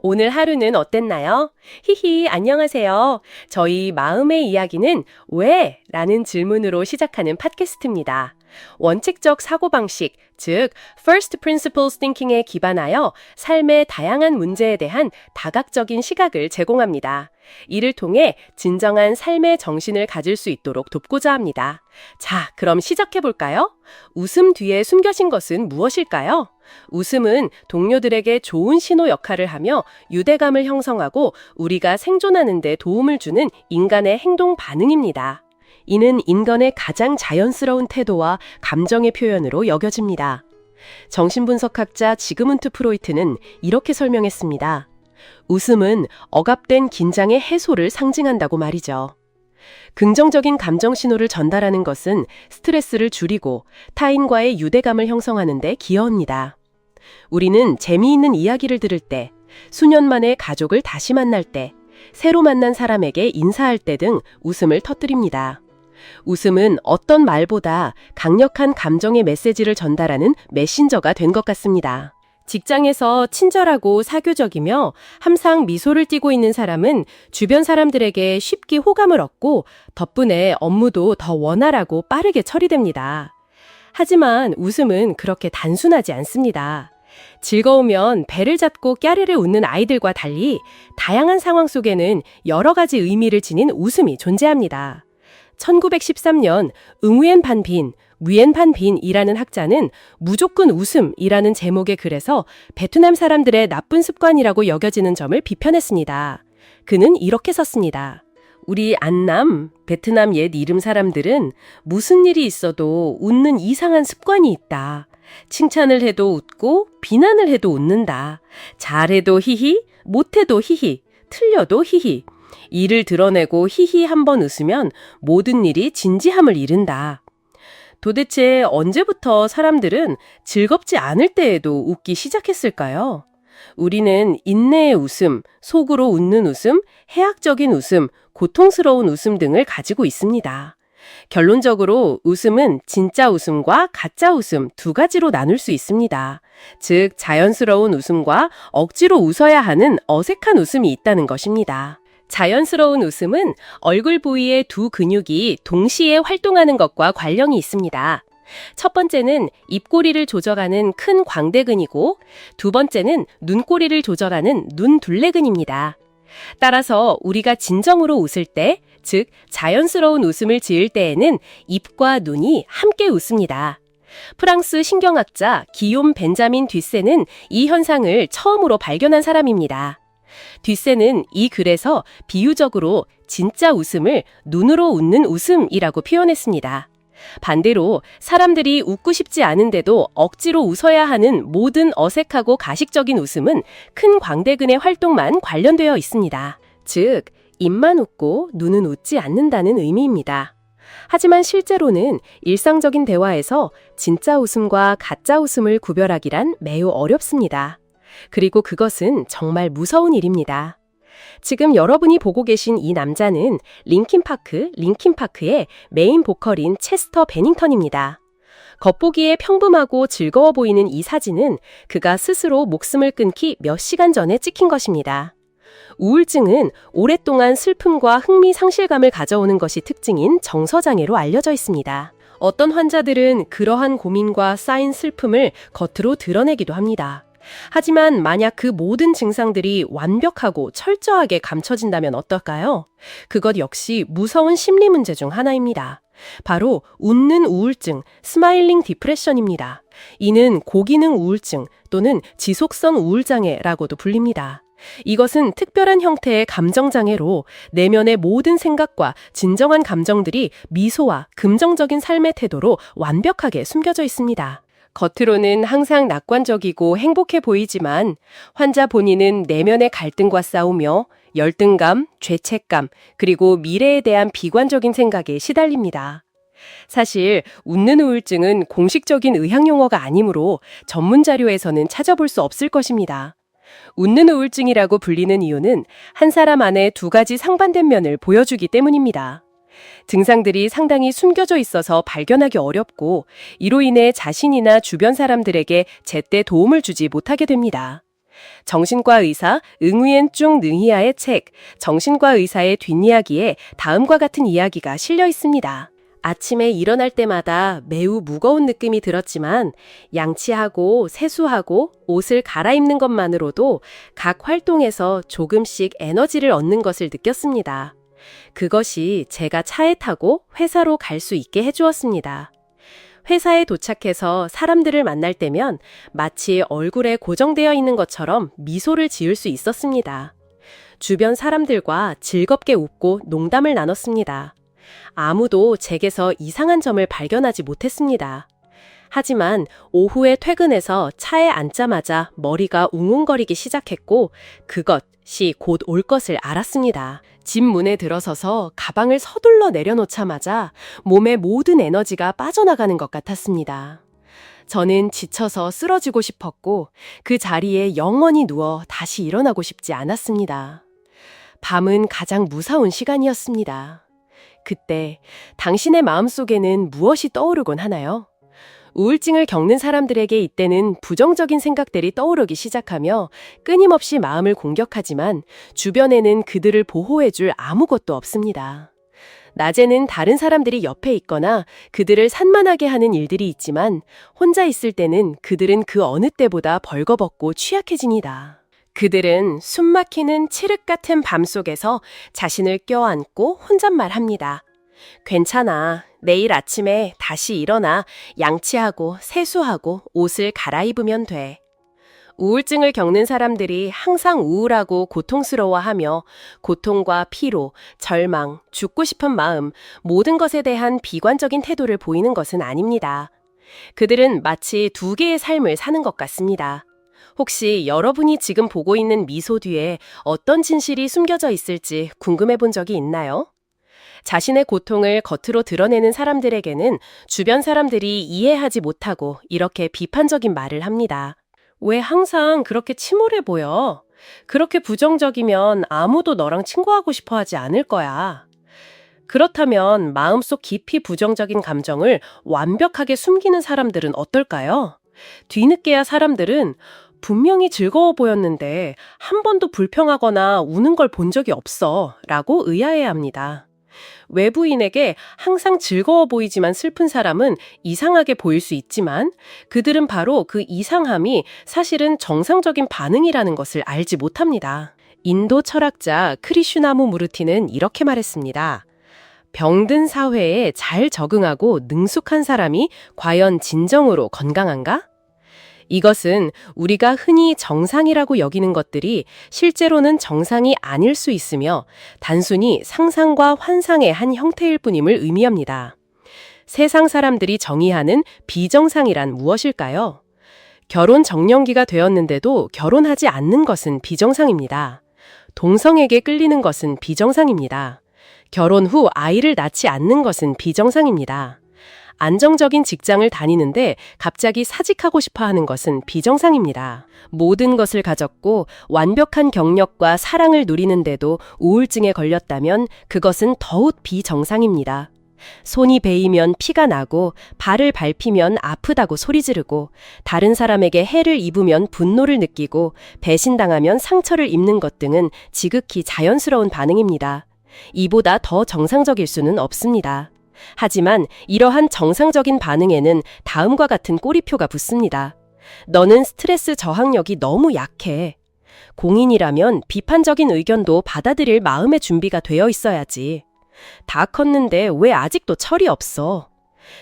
오늘 하루는 어땠나요? 히히, 안녕하세요. 저희 마음의 이야기는 왜? 라는 질문으로 시작하는 팟캐스트입니다. 원칙적 사고방식, 즉 First Principles Thinking에 기반하여 삶의 다양한 문제에 대한 다각적인 시각을 제공합니다. 이를 통해 진정한 삶의 정신을 가질 수 있도록 돕고자 합니다. 자, 그럼 시작해볼까요? 웃음 뒤에 숨겨진 것은 무엇일까요? 웃음은 동료들에게 좋은 신호 역할을 하며 유대감을 형성하고 우리가 생존하는 데 도움을 주는 인간의 행동 반응입니다. 이는 인간의 가장 자연스러운 태도와 감정의 표현으로 여겨집니다. 정신분석학자 지그문트 프로이트는 이렇게 설명했습니다. 웃음은 억압된 긴장의 해소를 상징한다고 말이죠. 긍정적인 감정 신호를 전달하는 것은 스트레스를 줄이고 타인과의 유대감을 형성하는 데 기여합니다. 우리는 재미있는 이야기를 들을 때, 수년 만에 가족을 다시 만날 때, 새로 만난 사람에게 인사할 때 등 웃음을 터뜨립니다. 웃음은 어떤 말보다 강력한 감정의 메시지를 전달하는 메신저가 된 것 같습니다. 직장에서 친절하고 사교적이며 항상 미소를 띠고 있는 사람은 주변 사람들에게 쉽게 호감을 얻고 덕분에 업무도 더 원활하고 빠르게 처리됩니다. 하지만 웃음은 그렇게 단순하지 않습니다. 즐거우면 배를 잡고 깨르르 웃는 아이들과 달리 다양한 상황 속에는 여러 가지 의미를 지닌 웃음이 존재합니다. 1913년 응우엔 반빈, 위엔 반빈이라는 학자는 무조건 웃음이라는 제목의 글에서 베트남 사람들의 나쁜 습관이라고 여겨지는 점을 비판했습니다. 그는 이렇게 썼습니다. 우리 안남, 베트남 옛 이름 사람들은 무슨 일이 있어도 웃는 이상한 습관이 있다. 칭찬을 해도 웃고 비난을 해도 웃는다. 잘해도 히히, 못해도 히히, 틀려도 히히. 이를 드러내고 히히 한번 웃으면 모든 일이 진지함을 잃는다. 도대체 언제부터 사람들은 즐겁지 않을 때에도 웃기 시작했을까요? 우리는 인내의 웃음, 속으로 웃는 웃음, 해학적인 웃음, 고통스러운 웃음 등을 가지고 있습니다. 결론적으로 웃음은 진짜 웃음과 가짜 웃음 두 가지로 나눌 수 있습니다. 즉, 자연스러운 웃음과 억지로 웃어야 하는 어색한 웃음이 있다는 것입니다. 자연스러운 웃음은 얼굴 부위의 두 근육이 동시에 활동하는 것과 관련이 있습니다. 첫 번째는 입꼬리를 조절하는 큰 광대근이고 두 번째는 눈꼬리를 조절하는 눈둘레근입니다. 따라서 우리가 진정으로 웃을 때, 즉 자연스러운 웃음을 지을 때에는 입과 눈이 함께 웃습니다. 프랑스 신경학자 기욤 벤자민 듀세는 이 현상을 처음으로 발견한 사람입니다. 듀세는 이 글에서 비유적으로 진짜 웃음을 눈으로 웃는 웃음이라고 표현했습니다. 반대로 사람들이 웃고 싶지 않은데도 억지로 웃어야 하는 모든 어색하고 가식적인 웃음은 큰 광대근의 활동만 관련되어 있습니다. 즉, 입만 웃고 눈은 웃지 않는다는 의미입니다. 하지만 실제로는 일상적인 대화에서 진짜 웃음과 가짜 웃음을 구별하기란 매우 어렵습니다. 그리고 그것은 정말 무서운 일입니다. 지금 여러분이 보고 계신 이 남자는 링킨파크의 메인 보컬인 체스터 베닝턴입니다. 겉보기에 평범하고 즐거워 보이는 이 사진은 그가 스스로 목숨을 끊기 몇 시간 전에 찍힌 것입니다. 우울증은 오랫동안 슬픔과 흥미 상실감을 가져오는 것이 특징인 정서장애로 알려져 있습니다. 어떤 환자들은 그러한 고민과 쌓인 슬픔을 겉으로 드러내기도 합니다. 하지만 만약 그 모든 증상들이 완벽하고 철저하게 감춰진다면 어떨까요? 그것 역시 무서운 심리 문제 중 하나입니다. 바로 웃는 우울증, 스마일링 디프레션입니다. 이는 고기능 우울증 또는 지속성 우울장애라고도 불립니다. 이것은 특별한 형태의 감정장애로 내면의 모든 생각과 진정한 감정들이 미소와 긍정적인 삶의 태도로 완벽하게 숨겨져 있습니다. 겉으로는 항상 낙관적이고 행복해 보이지만 환자 본인은 내면의 갈등과 싸우며 열등감, 죄책감, 그리고 미래에 대한 비관적인 생각에 시달립니다. 사실 웃는 우울증은 공식적인 의학용어가 아니므로 전문 자료에서는 찾아볼 수 없을 것입니다. 웃는 우울증이라고 불리는 이유는 한 사람 안에 두 가지 상반된 면을 보여주기 때문입니다. 증상들이 상당히 숨겨져 있어서 발견하기 어렵고 이로 인해 자신이나 주변 사람들에게 제때 도움을 주지 못하게 됩니다. 정신과 의사 응우옌 중 능히아의 책 정신과 의사의 뒷이야기에 다음과 같은 이야기가 실려 있습니다. 아침에 일어날 때마다 매우 무거운 느낌이 들었지만 양치하고 세수하고 옷을 갈아입는 것만으로도 각 활동에서 조금씩 에너지를 얻는 것을 느꼈습니다. 그것이 제가 차에 타고 회사로 갈 수 있게 해주었습니다. 회사에 도착해서 사람들을 만날 때면 마치 얼굴에 고정되어 있는 것처럼 미소를 지을 수 있었습니다. 주변 사람들과 즐겁게 웃고 농담을 나눴습니다. 아무도 제게서 이상한 점을 발견하지 못했습니다. 하지만 오후에 퇴근해서 차에 앉자마자 머리가 웅웅거리기 시작했고 그것이 곧 올 것을 알았습니다. 집 문에 들어서서 가방을 서둘러 내려놓자마자 몸의 모든 에너지가 빠져나가는 것 같았습니다. 저는 지쳐서 쓰러지고 싶었고 그 자리에 영원히 누워 다시 일어나고 싶지 않았습니다. 밤은 가장 무서운 시간이었습니다. 그때 당신의 마음속에는 무엇이 떠오르곤 하나요? 우울증을 겪는 사람들에게 이때는 부정적인 생각들이 떠오르기 시작하며 끊임없이 마음을 공격하지만 주변에는 그들을 보호해줄 아무것도 없습니다. 낮에는 다른 사람들이 옆에 있거나 그들을 산만하게 하는 일들이 있지만 혼자 있을 때는 그들은 그 어느 때보다 벌거벗고 취약해집니다. 그들은 숨막히는 칠흑 같은 밤 속에서 자신을 껴안고 혼잣말합니다. 괜찮아. 내일 아침에 다시 일어나 양치하고 세수하고 옷을 갈아입으면 돼. 우울증을 겪는 사람들이 항상 우울하고 고통스러워하며 고통과 피로, 절망, 죽고 싶은 마음, 모든 것에 대한 비관적인 태도를 보이는 것은 아닙니다. 그들은 마치 두 개의 삶을 사는 것 같습니다. 혹시 여러분이 지금 보고 있는 미소 뒤에 어떤 진실이 숨겨져 있을지 궁금해 본 적이 있나요? 자신의 고통을 겉으로 드러내는 사람들에게는 주변 사람들이 이해하지 못하고 이렇게 비판적인 말을 합니다. 왜 항상 그렇게 침울해 보여? 그렇게 부정적이면 아무도 너랑 친구하고 싶어 하지 않을 거야. 그렇다면 마음속 깊이 부정적인 감정을 완벽하게 숨기는 사람들은 어떨까요? 뒤늦게야 사람들은 분명히 즐거워 보였는데 한 번도 불평하거나 우는 걸 본 적이 없어 라고 의아해합니다. 외부인에게 항상 즐거워 보이지만 슬픈 사람은 이상하게 보일 수 있지만 그들은 바로 그 이상함이 사실은 정상적인 반응이라는 것을 알지 못합니다. 인도 철학자 크리슈나무 무르티는 이렇게 말했습니다. 병든 사회에 잘 적응하고 능숙한 사람이 과연 진정으로 건강한가? 이것은 우리가 흔히 정상이라고 여기는 것들이 실제로는 정상이 아닐 수 있으며 단순히 상상과 환상의 한 형태일 뿐임을 의미합니다. 세상 사람들이 정의하는 비정상이란 무엇일까요? 결혼 정년기가 되었는데도 결혼하지 않는 것은 비정상입니다. 동성에게 끌리는 것은 비정상입니다. 결혼 후 아이를 낳지 않는 것은 비정상입니다. 안정적인 직장을 다니는데 갑자기 사직하고 싶어 하는 것은 비정상입니다. 모든 것을 가졌고 완벽한 경력과 사랑을 누리는데도 우울증에 걸렸다면 그것은 더욱 비정상입니다. 손이 베이면 피가 나고 발을 밟히면 아프다고 소리 지르고 다른 사람에게 해를 입으면 분노를 느끼고 배신당하면 상처를 입는 것 등은 지극히 자연스러운 반응입니다. 이보다 더 정상적일 수는 없습니다. 하지만 이러한 정상적인 반응에는 다음과 같은 꼬리표가 붙습니다. 너는 스트레스 저항력이 너무 약해. 공인이라면 비판적인 의견도 받아들일 마음의 준비가 되어 있어야지. 다 컸는데 왜 아직도 철이 없어?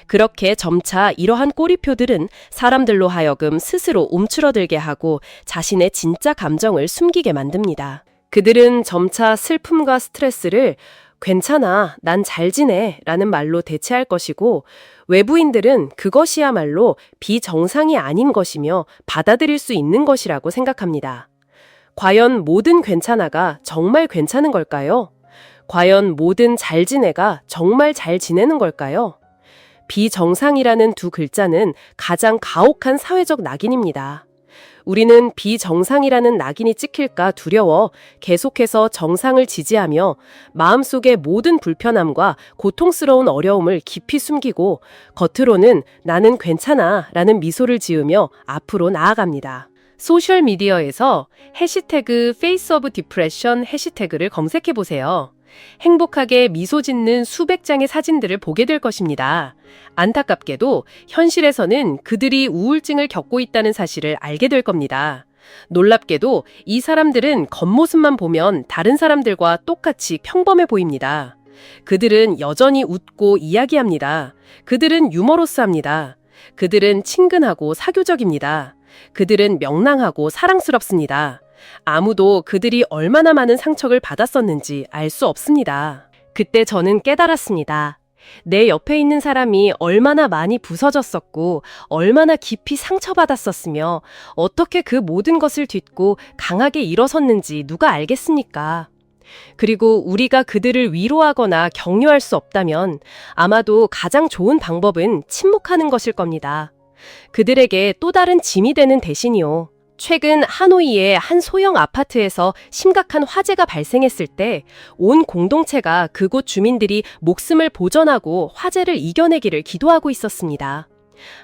그렇게 점차 이러한 꼬리표들은 사람들로 하여금 스스로 움츠러들게 하고 자신의 진짜 감정을 숨기게 만듭니다. 그들은 점차 슬픔과 스트레스를 괜찮아, 난 잘 지내 라는 말로 대체할 것이고 외부인들은 그것이야말로 비정상이 아닌 것이며 받아들일 수 있는 것이라고 생각합니다. 과연 모든 괜찮아가 정말 괜찮은 걸까요? 과연 모든 잘 지내가 정말 잘 지내는 걸까요? 비정상이라는 두 글자는 가장 가혹한 사회적 낙인입니다. 우리는 비정상이라는 낙인이 찍힐까 두려워 계속해서 정상을 지지하며 마음속의 모든 불편함과 고통스러운 어려움을 깊이 숨기고 겉으로는 나는 괜찮아 라는 미소를 지으며 앞으로 나아갑니다. 소셜미디어에서 해시태그 페이스 오브 디프레션 해시태그를 검색해 보세요. 행복하게 미소 짓는 수백 장의 사진들을 보게 될 것입니다. 안타깝게도 현실에서는 그들이 우울증을 겪고 있다는 사실을 알게 될 겁니다. 놀랍게도 이 사람들은 겉모습만 보면 다른 사람들과 똑같이 평범해 보입니다. 그들은 여전히 웃고 이야기합니다. 그들은 유머러스합니다. 그들은 친근하고 사교적입니다. 그들은 명랑하고 사랑스럽습니다. 아무도 그들이 얼마나 많은 상처를 받았었는지 알 수 없습니다. 그때 저는 깨달았습니다. 내 옆에 있는 사람이 얼마나 많이 부서졌었고 얼마나 깊이 상처받았었으며 어떻게 그 모든 것을 딛고 강하게 일어섰는지 누가 알겠습니까? 그리고 우리가 그들을 위로하거나 격려할 수 없다면 아마도 가장 좋은 방법은 침묵하는 것일 겁니다. 그들에게 또 다른 짐이 되는 대신이요. 최근 하노이의 한 소형 아파트에서 심각한 화재가 발생했을 때 온 공동체가 그곳 주민들이 목숨을 보전하고 화재를 이겨내기를 기도하고 있었습니다.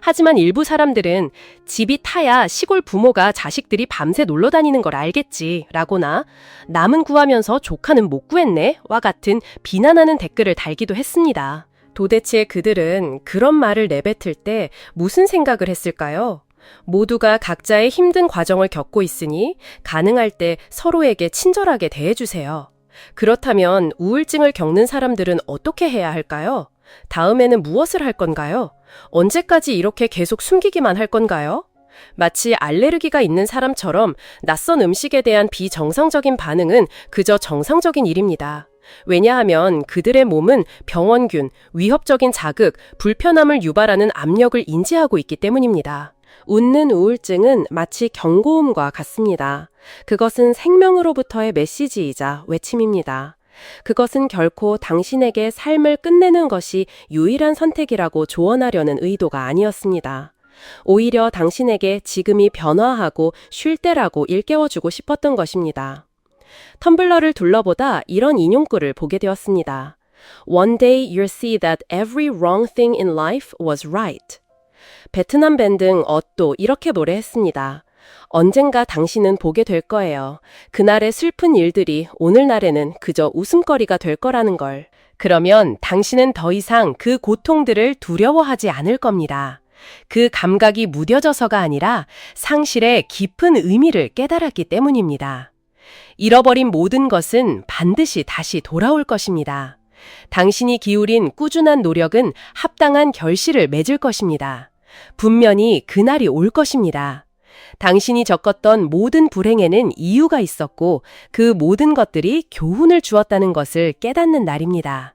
하지만 일부 사람들은 집이 타야 시골 부모가 자식들이 밤새 놀러 다니는 걸 알겠지 라거나 남은 구하면서 조카는 못 구했네 와 같은 비난하는 댓글을 달기도 했습니다. 도대체 그들은 그런 말을 내뱉을 때 무슨 생각을 했을까요? 모두가 각자의 힘든 과정을 겪고 있으니 가능할 때 서로에게 친절하게 대해주세요. 그렇다면 우울증을 겪는 사람들은 어떻게 해야 할까요? 다음에는 무엇을 할 건가요? 언제까지 이렇게 계속 숨기기만 할 건가요? 마치 알레르기가 있는 사람처럼 낯선 음식에 대한 비정상적인 반응은 그저 정상적인 일입니다. 왜냐하면 그들의 몸은 병원균, 위협적인 자극, 불편함을 유발하는 압력을 인지하고 있기 때문입니다. 웃는 우울증은 마치 경고음과 같습니다. 그것은 생명으로부터의 메시지이자 외침입니다. 그것은 결코 당신에게 삶을 끝내는 것이 유일한 선택이라고 조언하려는 의도가 아니었습니다. 오히려 당신에게 지금이 변화하고 쉴 때라고 일깨워주고 싶었던 것입니다. 텀블러를 둘러보다 이런 인용글을 보게 되었습니다. One day you'll see that every wrong thing in life was right. 베트남 밴드 엇도 이렇게 노래했습니다. 언젠가 당신은 보게 될 거예요. 그날의 슬픈 일들이 오늘날에는 그저 웃음거리가 될 거라는 걸. 그러면 당신은 더 이상 그 고통들을 두려워하지 않을 겁니다. 그 감각이 무뎌져서가 아니라 상실의 깊은 의미를 깨달았기 때문입니다. 잃어버린 모든 것은 반드시 다시 돌아올 것입니다. 당신이 기울인 꾸준한 노력은 합당한 결실을 맺을 것입니다. 분명히 그날이 올 것입니다. 당신이 겪었던 모든 불행에는 이유가 있었고 그 모든 것들이 교훈을 주었다는 것을 깨닫는 날입니다.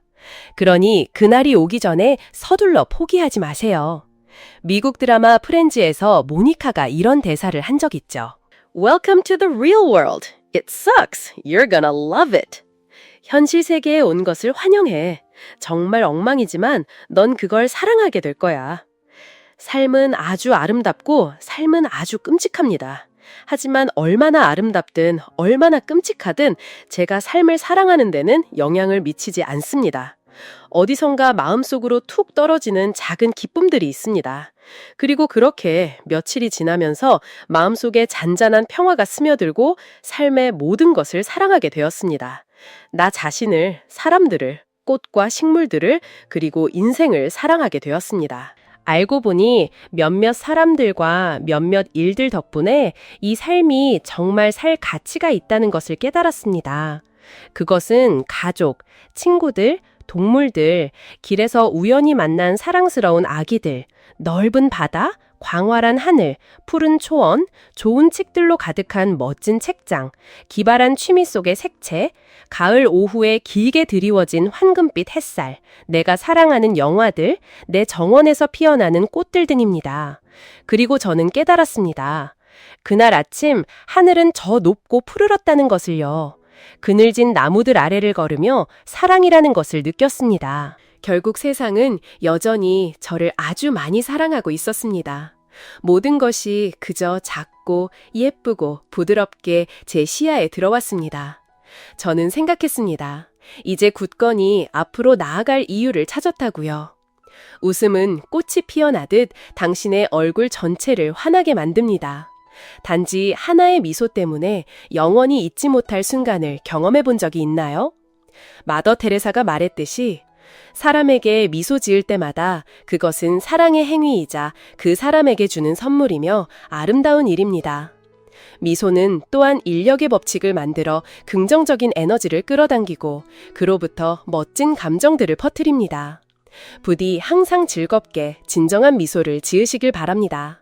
그러니 그날이 오기 전에 서둘러 포기하지 마세요. 미국 드라마 프렌즈에서 모니카가 이런 대사를 한 적 있죠. Welcome to the real world. It sucks. You're gonna love it. 현실 세계에 온 것을 환영해. 정말 엉망이지만 넌 그걸 사랑하게 될 거야. 삶은 아주 아름답고 삶은 아주 끔찍합니다. 하지만 얼마나 아름답든 얼마나 끔찍하든 제가 삶을 사랑하는 데는 영향을 미치지 않습니다. 어디선가 마음속으로 툭 떨어지는 작은 기쁨들이 있습니다. 그리고 그렇게 며칠이 지나면서 마음속에 잔잔한 평화가 스며들고 삶의 모든 것을 사랑하게 되었습니다. 나 자신을, 사람들을, 꽃과 식물들을, 그리고 인생을 사랑하게 되었습니다. 알고 보니 몇몇 사람들과 몇몇 일들 덕분에 이 삶이 정말 살 가치가 있다는 것을 깨달았습니다. 그것은 가족, 친구들, 동물들, 길에서 우연히 만난 사랑스러운 아기들, 넓은 바다, 광활한 하늘, 푸른 초원, 좋은 책들로 가득한 멋진 책장, 기발한 취미 속의 색채, 가을 오후에 길게 드리워진 황금빛 햇살, 내가 사랑하는 영화들, 내 정원에서 피어나는 꽃들 등입니다. 그리고 저는 깨달았습니다. 그날 아침 하늘은 저 높고 푸르렀다는 것을요. 그늘진 나무들 아래를 걸으며 사랑이라는 것을 느꼈습니다. 결국 세상은 여전히 저를 아주 많이 사랑하고 있었습니다. 모든 것이 그저 작고 예쁘고 부드럽게 제 시야에 들어왔습니다. 저는 생각했습니다. 이제 굳건히 앞으로 나아갈 이유를 찾았다고요. 웃음은 꽃이 피어나듯 당신의 얼굴 전체를 환하게 만듭니다. 단지 하나의 미소 때문에 영원히 잊지 못할 순간을 경험해 본 적이 있나요? 마더 테레사가 말했듯이 사람에게 미소 지을 때마다 그것은 사랑의 행위이자 그 사람에게 주는 선물이며 아름다운 일입니다. 미소는 또한 인력의 법칙을 만들어 긍정적인 에너지를 끌어당기고 그로부터 멋진 감정들을 퍼뜨립니다. 부디 항상 즐겁게 진정한 미소를 지으시길 바랍니다.